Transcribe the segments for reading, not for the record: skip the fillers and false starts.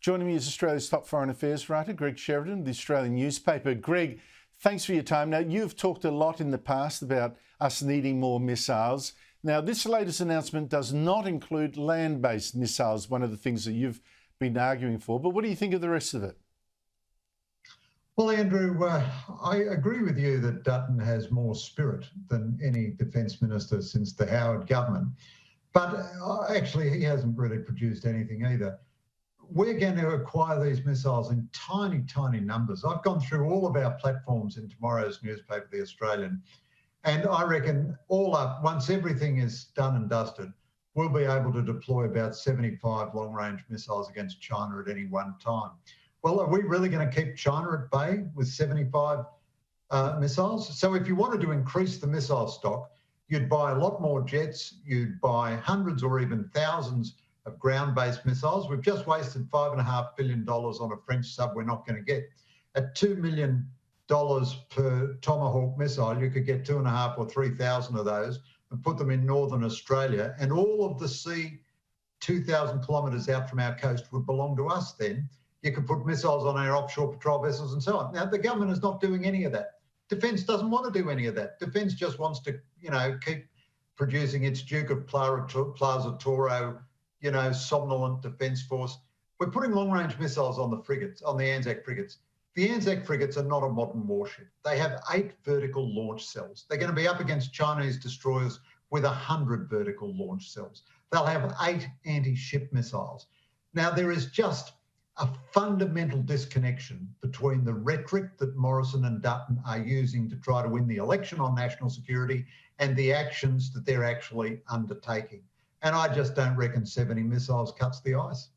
Joining me is Australia's top foreign affairs writer, Greg Sheridan, of the Australian newspaper. Greg, thanks for your time. Now, you've talked a lot in the past about us needing more missiles. Now, this latest announcement does not include land-based missiles, one of the things that you've been arguing for. But what do you think of the rest of it? Well, Andrew, I agree with you that Dutton has more spirit than any defence minister since the Howard government. But actually, he hasn't really produced anything either. We're going to acquire these missiles in tiny, tiny numbers. I've gone through all of our platforms in tomorrow's newspaper, The Australian, and I reckon all up, once everything is done and dusted, we'll be able to deploy about 75 long-range missiles against China at any one time. Well, are we really going to keep China at bay with 75 missiles? So if you wanted to increase the missile stock, you'd buy a lot more jets, you'd buy hundreds or even thousands of ground-based missiles. We've just wasted $5.5 billion on a French sub we're not going to get. At $2 million per Tomahawk missile, you could get 2,500 or 3,000 of those and put them in northern Australia, and all of the sea 2,000 kilometres out from our coast would belong to us then. You could put missiles on our offshore patrol vessels and so on. Now, the government is not doing any of that. Defence doesn't want to do any of that. Defence just wants to, keep producing its Duke of Plaza Toro, somnolent defence force. We're putting long-range missiles on the frigates, on the Anzac frigates. The Anzac frigates are not a modern warship. They have 8 vertical launch cells. They're going to be up against Chinese destroyers with 100 vertical launch cells. They'll have 8 anti-ship missiles. Now, there is just a fundamental disconnection between the rhetoric that Morrison and Dutton are using to try to win the election on national security and the actions that they're actually undertaking. And I just don't reckon 70 missiles cuts the ice.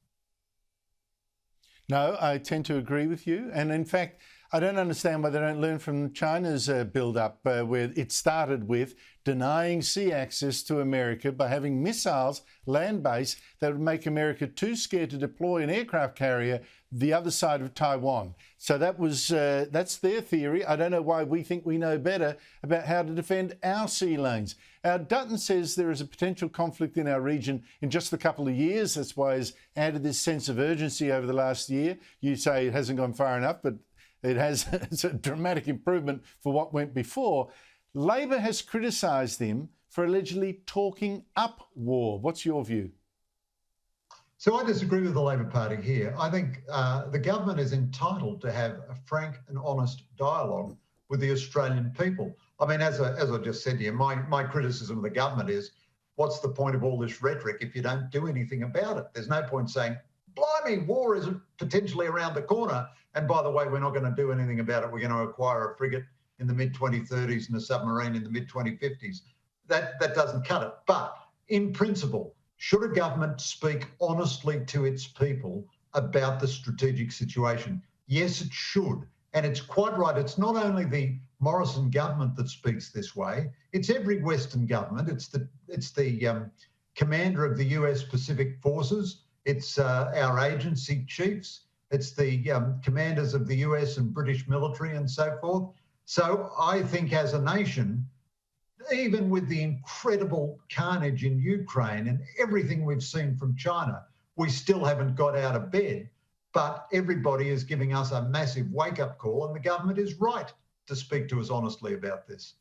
No, I tend to agree with you. And in fact, I don't understand why they don't learn from China's build-up, where it started with denying sea access to America by having missiles, land-based, that would make America too scared to deploy an aircraft carrier the other side of Taiwan. So that's their theory. I don't know why we think we know better about how to defend our sea lanes. Dutton says there is a potential conflict in our region in just a couple of years. That's why he's added this sense of urgency over the last year. You say it hasn't gone far enough, but it's a dramatic improvement for what went before. Labor has criticised him for allegedly talking up war. What's your view? So I disagree with the Labor Party here. I think the government is entitled to have a frank and honest dialogue with the Australian people. I mean, as I just said to you, my criticism of the government is, what's the point of all this rhetoric if you don't do anything about it? There's no point saying, blimey, war is potentially around the corner, and by the way, we're not going to do anything about it. We're going to acquire a frigate in the mid-2030s and a submarine in the mid-2050s. That doesn't cut it. But in principle, should a government speak honestly to its people about the strategic situation? Yes, it should. And it's quite right. It's not only the Morrison government that speaks this way. It's every Western government. It's the commander of the US Pacific Forces. It's our agency chiefs. It's the commanders of the US and British military and so forth. So I think as a nation, even with the incredible carnage in Ukraine and everything we've seen from China, we still haven't got out of bed. But everybody is giving us a massive wake-up call, and the government is right to speak to us honestly about this.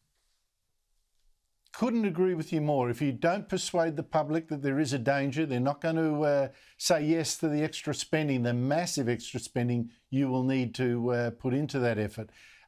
Couldn't agree with you more. If you don't persuade the public that there is a danger, they're not going to say yes to the extra spending, the massive extra spending you will need to put into that effort.